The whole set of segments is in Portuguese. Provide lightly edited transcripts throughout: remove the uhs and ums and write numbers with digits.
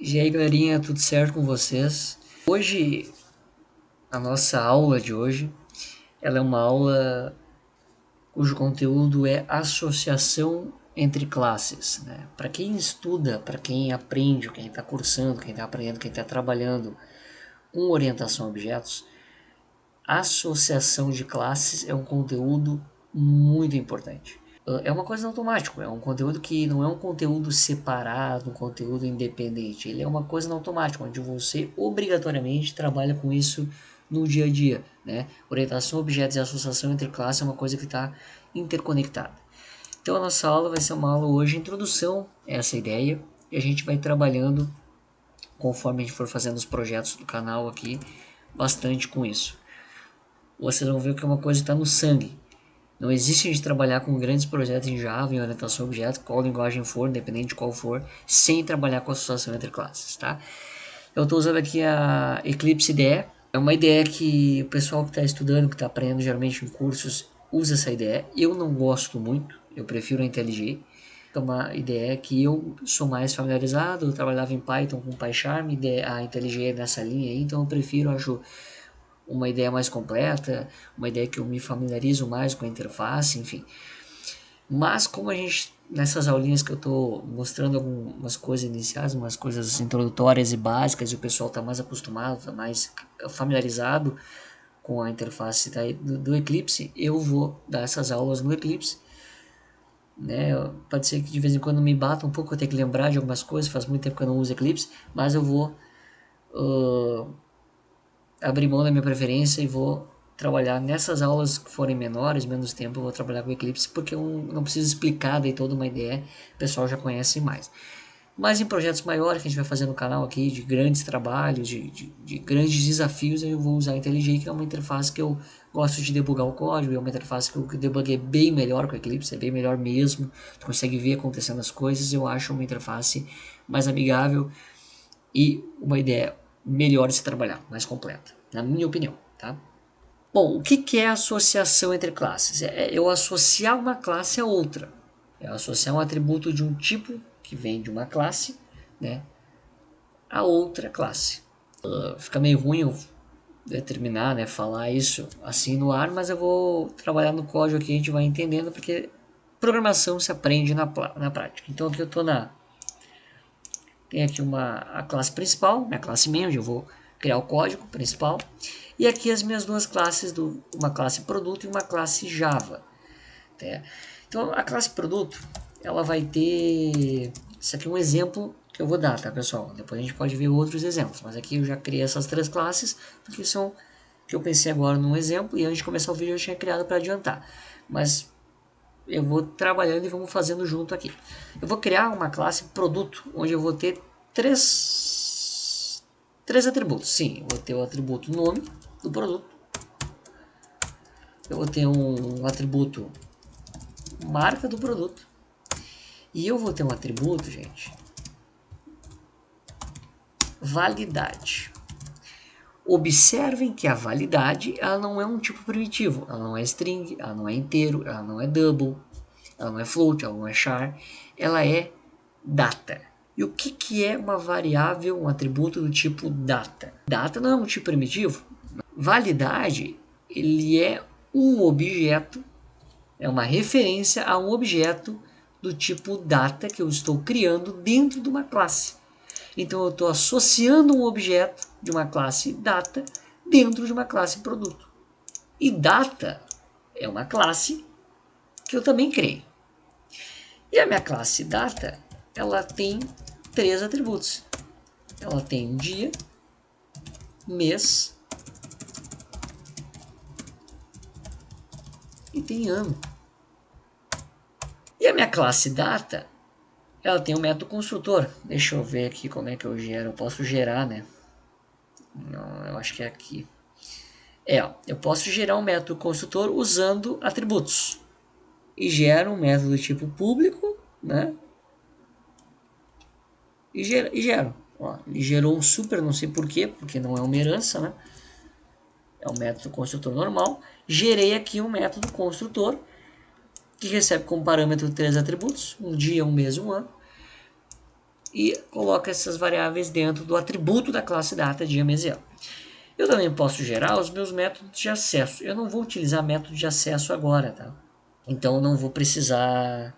E aí, galerinha, tudo certo com vocês? Hoje, a nossa aula de hoje, ela é uma aula cujo conteúdo é associação entre classes, né? Para quem estuda, para quem aprende, quem está cursando, quem está aprendendo, quem está trabalhando com orientação a objetos, associação de classes é um conteúdo muito importante. É uma coisa automática, é um conteúdo que não é um conteúdo separado, um conteúdo independente. Ele é uma coisa automática, onde você obrigatoriamente trabalha com isso no dia a dia, né? Orientação, objetos e associação entre classes é uma coisa que está interconectada. Então a nossa aula vai ser uma aula hoje, introdução a essa ideia, e a gente vai trabalhando, conforme a gente for fazendo os projetos do canal aqui, bastante com isso. Vocês vão ver que é uma coisa que está no sangue. Não existe a gente trabalhar com grandes projetos em Java, em orientação a objetos, qual linguagem for, independente de qual for, sem trabalhar com associação entre classes, tá? Eu estou usando aqui a Eclipse IDE. É uma ideia que o pessoal que está estudando, que está aprendendo geralmente em cursos, usa essa ideia. Eu não gosto muito, eu prefiro a IntelliJ. É uma ideia que eu sou mais familiarizado, eu trabalhava em Python com PyCharm, a IntelliJ é nessa linha aí, então eu prefiro, acho uma ideia mais completa, uma ideia que eu me familiarizo mais com a interface, enfim. Mas como a gente, nessas aulinhas que eu estou mostrando algumas coisas iniciais, umas coisas introdutórias e básicas, e o pessoal está mais acostumado, está mais familiarizado com a interface do Eclipse, eu vou dar essas aulas no Eclipse. Né? Pode ser que de vez em quando me bata um pouco, eu tenho que lembrar de algumas coisas, faz muito tempo que eu não uso Eclipse, mas eu vou abrir mão da minha preferência e vou trabalhar nessas aulas que forem menores, menos tempo, eu vou trabalhar com Eclipse, porque eu não preciso explicar daí toda uma ideia, o pessoal já conhece mais. Mas em projetos maiores que a gente vai fazer no canal aqui, de grandes trabalhos, de grandes desafios, eu vou usar a IntelliJ, que é uma interface que eu gosto de debugar o código, é uma interface que eu debuguei bem melhor com o Eclipse, é bem melhor mesmo, tu consegue ver acontecendo as coisas, eu acho uma interface mais amigável e uma ideia melhor de se trabalhar, mais completa, na minha opinião, tá? Bom, o que é associação entre classes? É eu associar uma classe a outra. É associar um atributo de um tipo que vem de uma classe, né, a outra classe. Fica meio ruim eu determinar, né, falar isso assim no ar, mas eu vou trabalhar no código aqui, a gente vai entendendo, porque programação se aprende na prática. Então aqui eu estou tem aqui a classe principal, minha classe main, onde eu vou criar o código principal. E aqui as minhas duas classes, uma classe produto e uma classe Java. Tá? Então a classe produto, ela vai ter... Isso aqui é um exemplo que eu vou dar, tá, pessoal? Depois a gente pode ver outros exemplos. Mas aqui eu já criei essas três classes, porque são que eu pensei agora num exemplo. E antes de começar o vídeo eu tinha criado para adiantar. Mas eu vou trabalhando e vamos fazendo junto aqui. Eu vou criar uma classe produto, onde eu vou ter três atributos. Sim, eu vou ter o atributo nome do produto. Eu vou ter um atributo marca do produto. E eu vou ter um atributo, gente, validade. Observem que a validade, ela não é um tipo primitivo. Ela não é string, ela não é inteiro, ela não é double, ela não é float, ela não é char. Ela é data. E o que é uma variável, um atributo do tipo data? Data não é um tipo primitivo. Validade, ele é um objeto, é uma referência a um objeto do tipo data que eu estou criando dentro de uma classe. Então eu estou associando um objeto de uma classe data dentro de uma classe produto. E data é uma classe que eu também criei. E a minha classe data, ela tem três atributos. Ela tem dia, mês e tem ano. E a minha classe data, ela tem um método construtor. Deixa eu ver aqui como é que eu gero. Eu posso gerar, né? Não, eu acho que é aqui. Eu posso gerar um método construtor usando atributos. E gero um método tipo público, né? E gero. Ó, ele gerou um super, não sei porquê, porque não é uma herança, né? É um método construtor normal. Gerei aqui um método construtor que recebe como parâmetro três atributos, um dia, um mês e um ano. e coloco essas variáveis dentro do atributo da classe data dia, mês e ano. Eu também posso gerar os meus métodos de acesso. Eu não vou utilizar método de acesso agora, tá? Então não vou precisar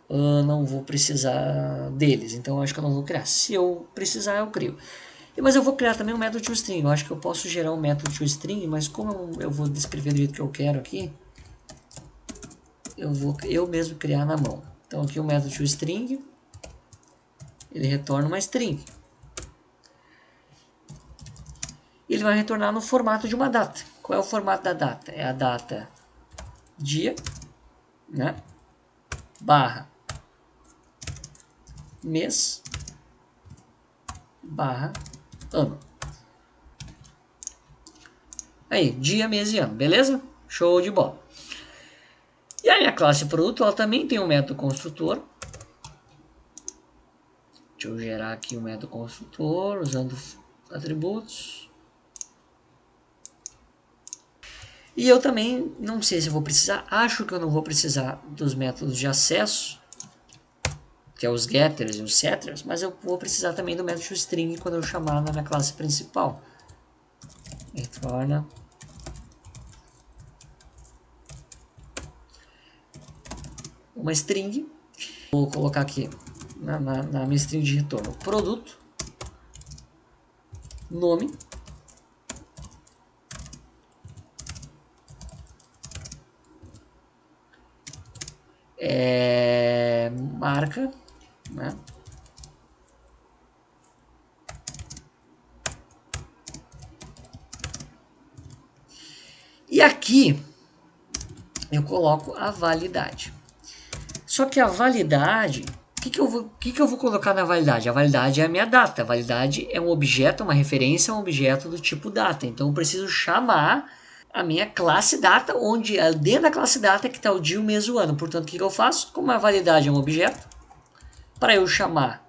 deles. Então eu acho que eu não vou criar. Se eu precisar, eu crio. Mas eu vou criar também um método toString. Eu acho que eu posso gerar um método toString, mas como eu vou descrever do jeito que eu quero aqui, eu vou eu mesmo criar na mão. Então aqui o método toString, ele retorna uma string. Ele vai retornar no formato de uma data. Qual é o formato da data? É a data dia, né? Barra mês barra ano. Aí, dia, mês e ano, beleza? Show de bola. E a minha classe produto, ela também tem um método construtor. Deixa eu gerar aqui um método construtor usando atributos. E eu também não sei se eu vou precisar, acho que eu não vou precisar dos métodos de acesso, que é os getters e os setters, mas eu vou precisar também do método toString quando eu chamar na minha classe principal. Retorna uma string. Vou colocar aqui na minha string de retorno produto, nome, marca, né? E aqui eu coloco a validade. Só que a validade, o que eu vou colocar na validade? A validade é a minha data. A validade é um objeto, uma referência a um objeto do tipo data. Então eu preciso chamar a minha classe data, onde dentro da classe data que está o dia, o mês e o ano. Portanto, o que eu faço? Como a validade é um objeto, para eu chamar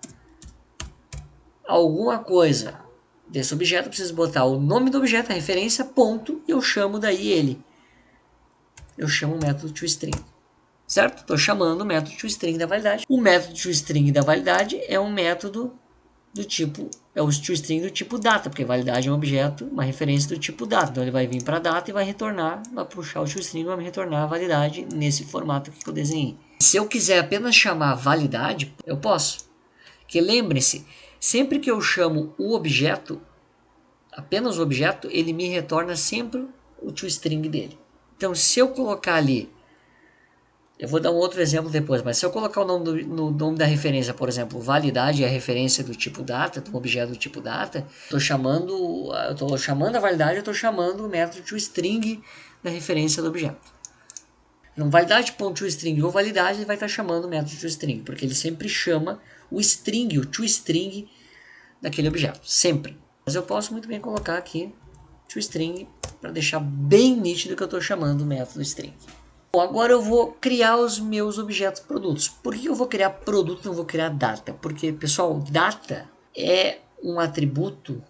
alguma coisa desse objeto, eu preciso botar o nome do objeto, a referência, ponto, e eu chamo daí ele. Eu chamo o método toString. Certo? Estou chamando o método toString da validade. O método toString da validade é um método do tipo, é o toString do tipo data, porque validade é um objeto, uma referência do tipo data. Então ele vai vir para a data e vai retornar, vai puxar o toString e vai me retornar a validade nesse formato que eu desenhei. Se eu quiser apenas chamar validade, eu posso. Porque lembre-se, sempre que eu chamo o objeto, apenas o objeto, ele me retorna sempre o toString dele. Então se eu colocar ali, eu vou dar um outro exemplo depois, mas se eu colocar o nome no nome da referência, por exemplo, validade é a referência do tipo data, do objeto do tipo data, estou chamando a validade, eu estou chamando o método toString da referência do objeto. Então, validade.toString ou validade, ele vai estar chamando o método toString, porque ele sempre chama o string, o toString daquele objeto, sempre. Mas eu posso muito bem colocar aqui toString para deixar bem nítido que eu estou chamando o método string. Bom, agora eu vou criar os meus objetos produtos. Por que eu vou criar produto e não vou criar data? Porque, pessoal, data é um atributo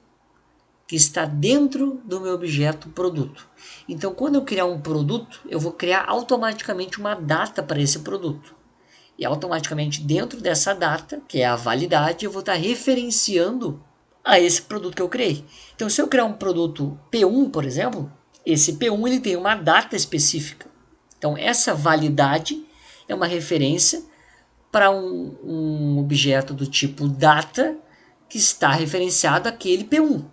que está dentro do meu objeto produto. Então, quando eu criar um produto, eu vou criar automaticamente uma data para esse produto. E automaticamente dentro dessa data, que é a validade, eu vou estar referenciando a esse produto que eu criei. Então, se eu criar um produto P1, por exemplo, esse P1 ele tem uma data específica. Então, essa validade é uma referência para um objeto do tipo data que está referenciado àquele P1.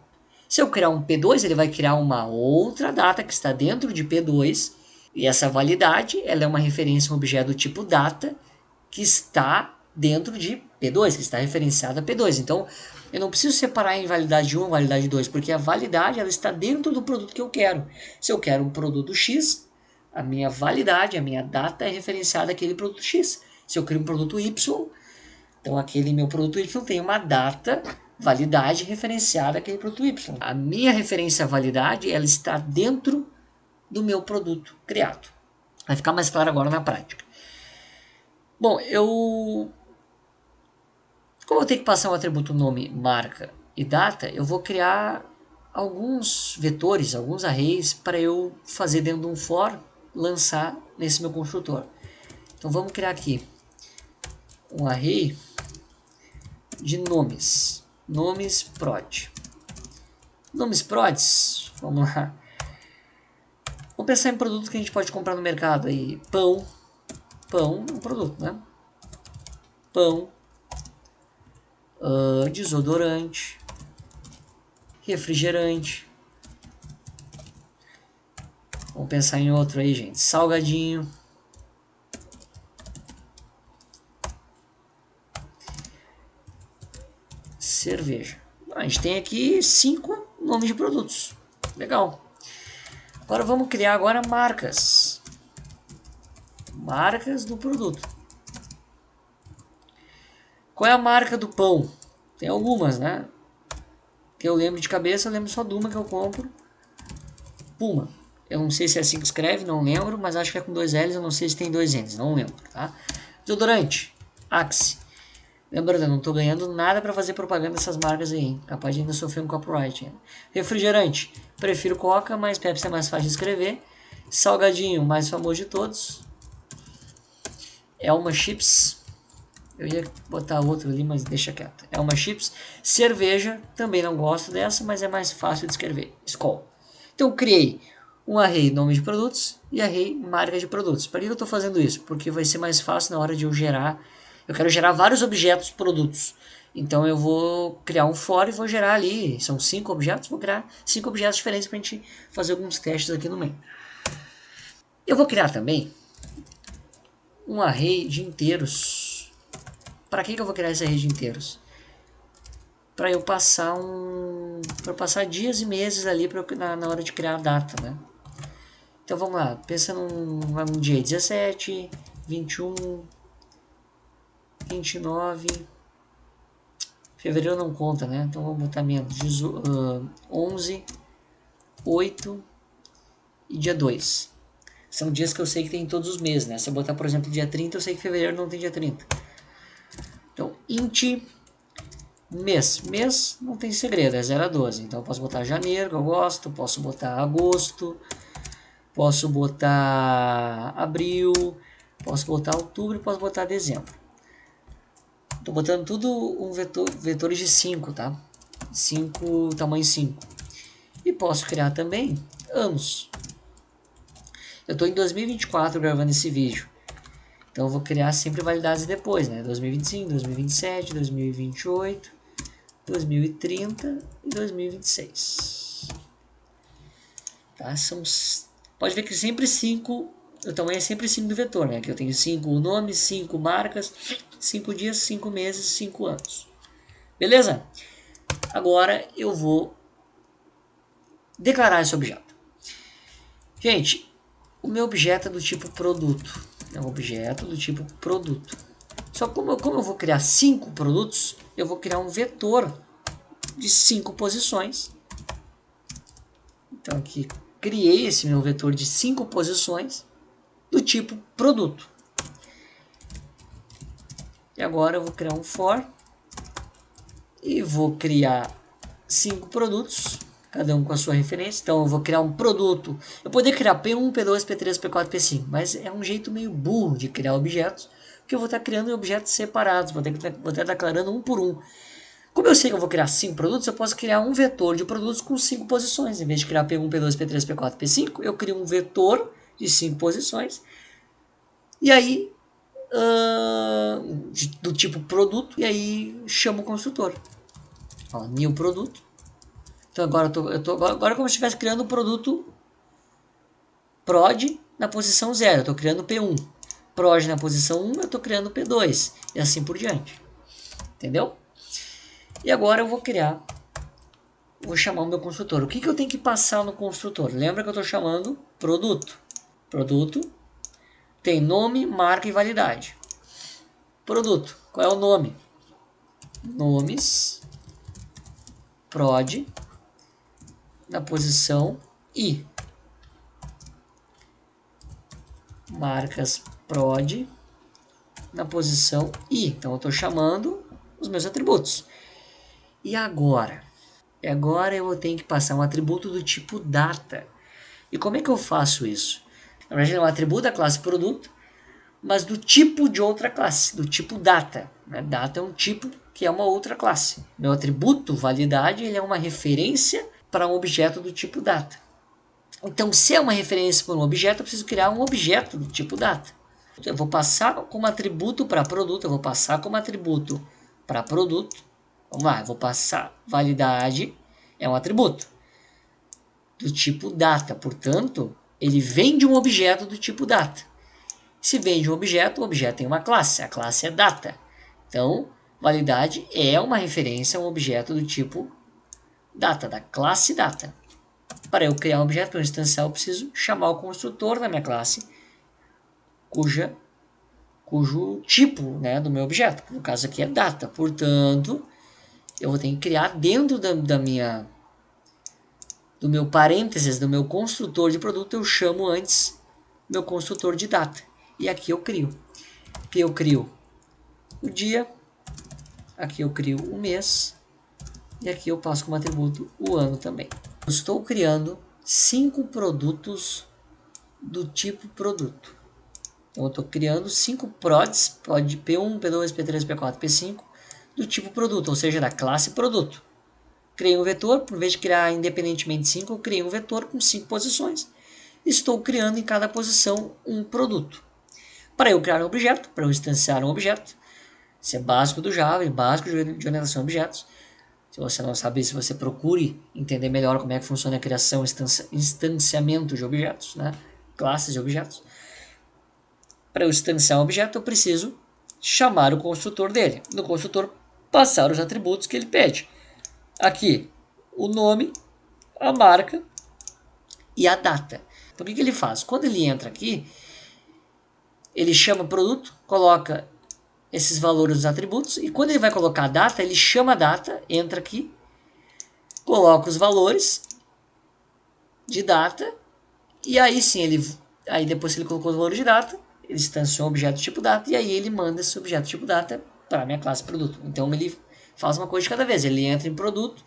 Se eu criar um P2, ele vai criar uma outra data que está dentro de P2, e essa validade ela é uma referência a um objeto do tipo data que está dentro de P2, que está referenciado a P2. Então, eu não preciso separar em validade 1 e validade 2, porque a validade ela está dentro do produto que eu quero. Se eu quero um produto X, a minha validade, a minha data é referenciada àquele produto X. Se eu crio um produto Y, então aquele meu produto Y tem uma data, validade referenciada àquele produto Y. A minha referência à validade, ela está dentro do meu produto criado. Vai ficar mais claro agora na prática. Bom, como eu tenho que passar um atributo nome, marca e data, eu vou criar alguns vetores, alguns arrays para eu fazer dentro de um for, lançar nesse meu construtor. Então vamos criar aqui um array de nomes. Nomes prod. Nomes prods, vamos lá. Vamos pensar em produtos que a gente pode comprar no mercado aí. Pão. Pão é um produto, né? Pão. Desodorante. Refrigerante. Vamos pensar em outro aí, gente. Salgadinho. Cerveja. A gente tem aqui 5 nomes de produtos. Legal. Agora vamos criar agora marcas. Marcas do produto. Qual é a marca do pão? Tem algumas, né? Que eu lembro de cabeça, eu lembro só de uma que eu compro. Puma. Eu não sei se é assim que escreve, não lembro, mas acho que é com 2 L's, eu não sei se tem 2 N's, não lembro, tá? Desodorante. Axe. Lembrando, eu não tô ganhando nada para fazer propaganda dessas marcas aí, hein? Capaz de ainda sofrer um copyright. Hein? Refrigerante. Prefiro Coca, mas Pepsi é mais fácil de escrever. Salgadinho, mais famoso de todos. Elma Chips. Eu ia botar outro ali, mas deixa quieto. Elma Chips. Cerveja, também não gosto dessa, mas é mais fácil de escrever. Skol. Então criei um array nome de produtos e array marca de produtos. Para que eu estou fazendo isso? Porque vai ser mais fácil na hora de eu gerar. Eu quero gerar vários objetos produtos. Então eu vou criar um for e vou gerar ali. São 5 objetos, vou criar 5 objetos diferentes para a gente fazer alguns testes aqui no meio. Eu vou criar também um array de inteiros. Para que eu vou criar esse array de inteiros? Para eu passar para passar dias e meses ali na hora de criar a data, né? Então vamos lá, pensa num dia 17, 21, 29, fevereiro não conta, né? Então vamos botar menos, 11, 8 e dia 2. São dias que eu sei que tem em todos os meses, né? Se eu botar, por exemplo, dia 30, eu sei que fevereiro não tem dia 30. Então, int mês. Mês não tem segredo, é 0 a 12. Então eu posso botar janeiro, que eu gosto, posso botar agosto, posso botar abril, posso botar outubro e posso botar dezembro. Estou botando tudo um vetores de 5, tá? 5, tamanho 5. E posso criar também anos. Eu estou em 2024 gravando esse vídeo. Então eu vou criar sempre validades depois, né? 2025, 2027, 2028, 2030 e 2026. Tá? Pode ver que sempre 5, o tamanho é sempre 5 do vetor, né? Que eu tenho 5 nomes, 5 marcas, 5 dias, 5 meses, 5 anos. Beleza? Agora eu vou declarar esse objeto. Gente, o meu objeto é do tipo produto. É um objeto do tipo produto. Só que como eu vou criar 5 produtos, eu vou criar um vetor de 5 posições. Então aqui criei esse meu vetor de 5 posições do tipo produto. E agora eu vou criar um for e vou criar 5 produtos, cada um com a sua referência. Então eu vou criar um produto. Eu poderia criar P1, P2, P3, P4, P5, mas é um jeito meio burro de criar objetos, porque eu vou estar criando objetos separados, vou estar declarando um por um. Como eu sei que eu vou criar 5 produtos, eu posso criar um vetor de produtos com 5 posições. Em vez de criar P1, P2, P3, P4, P5, eu crio um vetor de 5 posições. E aí, do tipo produto, e aí chamo o construtor. Ó, new produto. Então agora como se estivesse criando um produto prod na posição 0. Eu estou criando P1. Prod na posição 1, eu estou criando P2. E assim por diante. Entendeu? E agora eu vou chamar o meu construtor. O que eu tenho que passar no construtor? Lembra que eu estou chamando produto. Produto tem nome, marca e validade. Produto. Qual é o nome? Nomes prod na posição I. Marcas prod na posição I. Então eu estou chamando os meus atributos. E agora? Agora eu tenho que passar um atributo do tipo data. E como é que eu faço isso? Na verdade é um atributo da classe produto, mas do tipo de outra classe, do tipo data. Né? Data é um tipo que é uma outra classe. Meu atributo validade ele é uma referência para um objeto do tipo data. Então, se é uma referência para um objeto, eu preciso criar um objeto do tipo data. Eu vou passar como atributo para produto, eu vou passar como atributo para produto. Vamos lá, eu vou passar validade é um atributo do tipo data, portanto, ele vem de um objeto do tipo data. Se vem de um objeto, o objeto tem uma classe, a classe é data. Então, validade é uma referência a um objeto do tipo data, da classe data. Para eu criar um objeto para instanciar, eu preciso chamar o construtor da minha classe, cujo tipo, né, do meu objeto, no caso aqui é data. Portanto, eu vou ter que criar dentro do meu parênteses, do meu construtor de produto, eu chamo antes meu construtor de data. E aqui eu crio. Aqui eu crio o dia, aqui eu crio o mês, e aqui eu passo como atributo o ano também. Eu estou criando 5 produtos do tipo produto. Então eu estou criando 5 prods, prod P1, P2, P3, P4, P5, do tipo produto, ou seja, da classe produto. Criei um vetor, por vez de criar independentemente 5, eu criei um vetor com 5 posições. Estou criando em cada posição um produto. Para eu criar um objeto, para eu instanciar um objeto, isso é básico do Java, é básico de orientação a objetos. Se você não sabe isso, você procure entender melhor como é que funciona a criação e instanciamento de objetos, né? Classes de objetos. Para eu instanciar um objeto, eu preciso chamar o construtor dele. No construtor, passar os atributos que ele pede. Aqui, o nome, a marca e a data. Então, o que ele faz? Quando ele entra aqui, ele chama o produto, coloca esses valores dos atributos, e quando ele vai colocar a data, ele chama a data, entra aqui, coloca os valores de data, e aí sim, aí depois que ele colocou os valores de data, ele instanciou um objeto tipo data, e aí ele manda esse objeto tipo data para a minha classe produto. Então ele faz uma coisa de cada vez, ele entra em produto,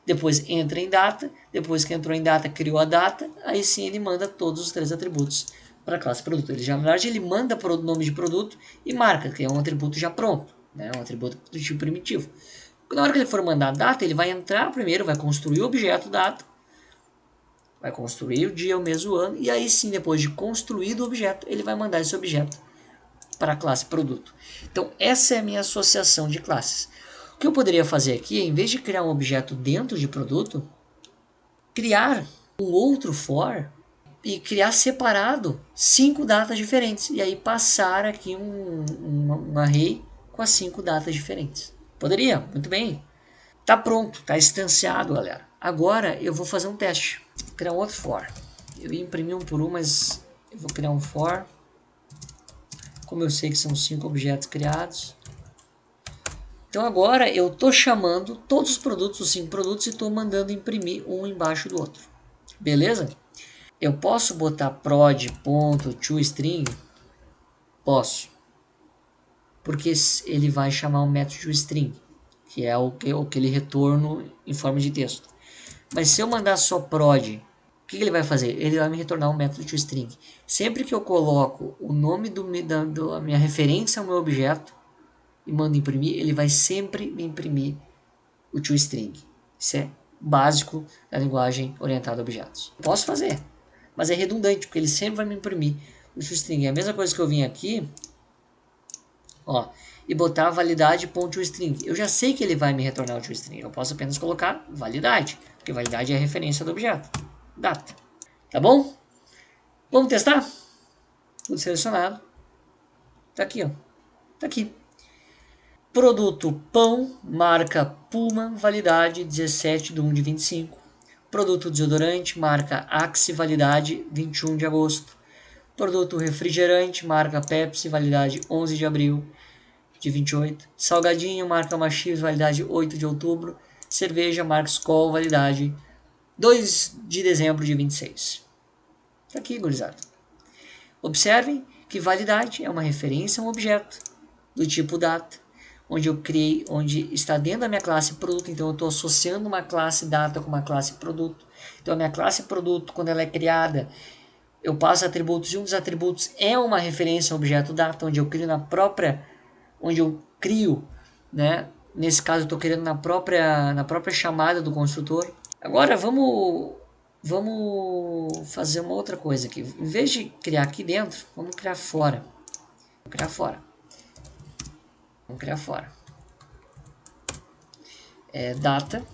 depois entra em data, depois que entrou em data, criou a data, aí sim ele manda todos os 3 atributos para a classe produto. Ele já, na verdade, ele manda o nome de produto e marca, que é um atributo já pronto, né? Um atributo do tipo primitivo. Na hora que ele for mandar a data, ele vai entrar primeiro, vai construir o objeto data, vai construir o dia, o mês, o ano, e aí sim, depois de construído o objeto, ele vai mandar esse objeto para a classe produto. Então, essa é a minha associação de classes. O que eu poderia fazer aqui, em vez de criar um objeto dentro de produto, criar um outro for e criar separado 5 datas diferentes. E aí passar aqui um array com as 5 datas diferentes. Poderia, muito bem. Tá pronto, tá instanciado, galera. Agora eu vou fazer um teste. Vou criar um outro for. Eu ia imprimir um por um, mas eu vou criar um for. Como eu sei que são 5 objetos criados. Então agora eu estou chamando todos os produtos, os 5 produtos, e estou mandando imprimir um embaixo do outro. Beleza? Eu posso botar prod.toString? Posso. Porque ele vai chamar um método toString, que é aquele retorno em forma de texto. Mas se eu mandar só prod, o que ele vai fazer? Ele vai me retornar um método toString. Sempre que eu coloco o nome da minha referência ao meu objeto e mando imprimir, ele vai sempre me imprimir o toString. Isso é básico da linguagem orientada a objetos. Posso fazer, mas é redundante, porque ele sempre vai me imprimir o toString. É a mesma coisa que eu vim aqui, ó, e botar validade.toString. Eu já sei que ele vai me retornar o toString. Eu posso apenas colocar validade, porque validade é a referência do objeto. Data. Tá bom? Vamos testar? Tudo selecionado. Tá aqui, ó. Tá aqui. Produto pão, marca Puma, validade 17 de 1 de 25. Produto desodorante, marca Axe, validade 21 de agosto. Produto refrigerante, marca Pepsi, validade 11 de abril de 28. Salgadinho, marca Machis, validade 8 de outubro. Cerveja, marca Skol, validade 2 de dezembro de 26. Tá aqui, gurizada. Observem que validade é uma referência a um objeto do tipo data, onde eu criei, onde está dentro da minha classe produto. Então eu estou associando uma classe data com uma classe produto. Então a minha classe produto, quando ela é criada, eu passo atributos, e um dos atributos é uma referência ao objeto data, onde eu crio, né, Nesse caso eu estou querendo na própria chamada do construtor. Agora vamos fazer uma outra coisa aqui. Em vez de criar aqui dentro, vamos criar fora. Vamos criar fora. Vamos criar fora. Data.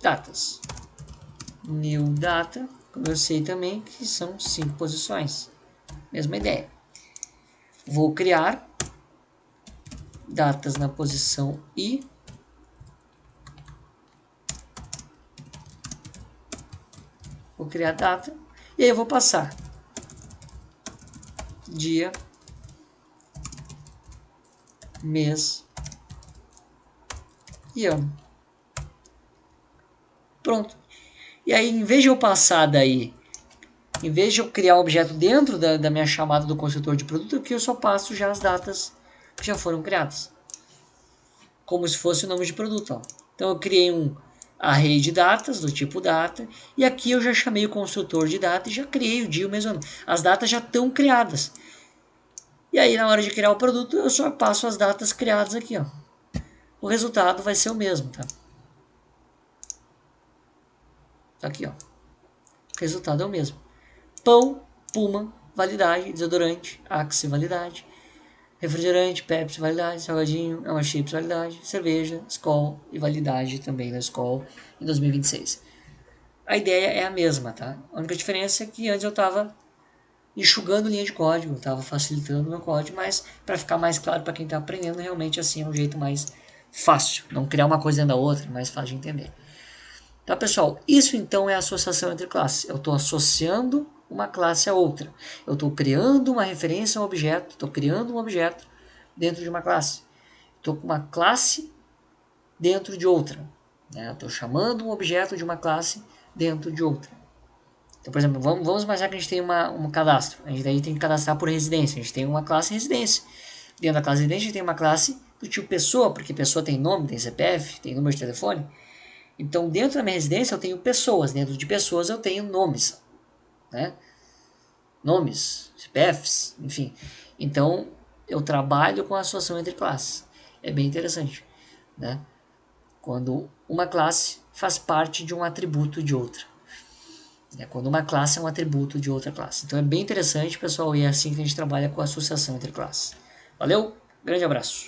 Datas. New data. Como eu sei também que são 5 posições. Mesma ideia. Vou criar datas na posição I. Vou criar data. E aí eu vou passar dia, mês e ano. Pronto. E aí, em vez de eu passar daí, em vez de eu criar um objeto dentro da minha chamada do construtor de produto, aqui eu só passo já as datas que já foram criadas. Como se fosse o nome de produto. Ó. Então eu criei um array de datas, do tipo data, e aqui eu já chamei o construtor de data e já criei o dia, o mês, o ano. As datas já estão criadas. E aí, na hora de criar o produto, eu só passo as datas criadas aqui. Ó. O resultado vai ser o mesmo, tá? Aqui, ó. O resultado é o mesmo. Pão, Puma, validade, desodorante, Axe, validade, refrigerante, Pepsi, validade, salgadinho, é uma chips, validade, cerveja, Skol e validade também na Skol em 2026. A ideia é a mesma, tá? A única diferença é que antes eu estava enxugando linha de código, estava facilitando o meu código, mas para ficar mais claro para quem está aprendendo, realmente assim é um jeito mais fácil, não criar uma coisa dentro da outra, mais fácil de entender. Tá, pessoal? Isso então é a associação entre classes. Eu estou associando uma classe a outra. Eu estou criando uma referência a um objeto, estou criando um objeto dentro de uma classe. Estou com uma classe dentro de outra. Né? Eu estou chamando um objeto de uma classe dentro de outra. Então, por exemplo, vamos imaginar que a gente tem um cadastro. A gente daí tem que cadastrar por residência. A gente tem uma classe residência. Dentro da classe residência a gente tem uma classe do tipo pessoa, porque pessoa tem nome, tem CPF, tem número de telefone. Então, dentro da minha residência eu tenho pessoas. Dentro de pessoas eu tenho nomes. Né? Nomes, CPFs, enfim. Então, eu trabalho com a associação entre classes. É bem interessante. Né? Quando uma classe faz parte de um atributo de outra. Quando uma classe é um atributo de outra classe. Então é bem interessante, pessoal, e é assim que a gente trabalha com a associação entre classes. Valeu, grande abraço.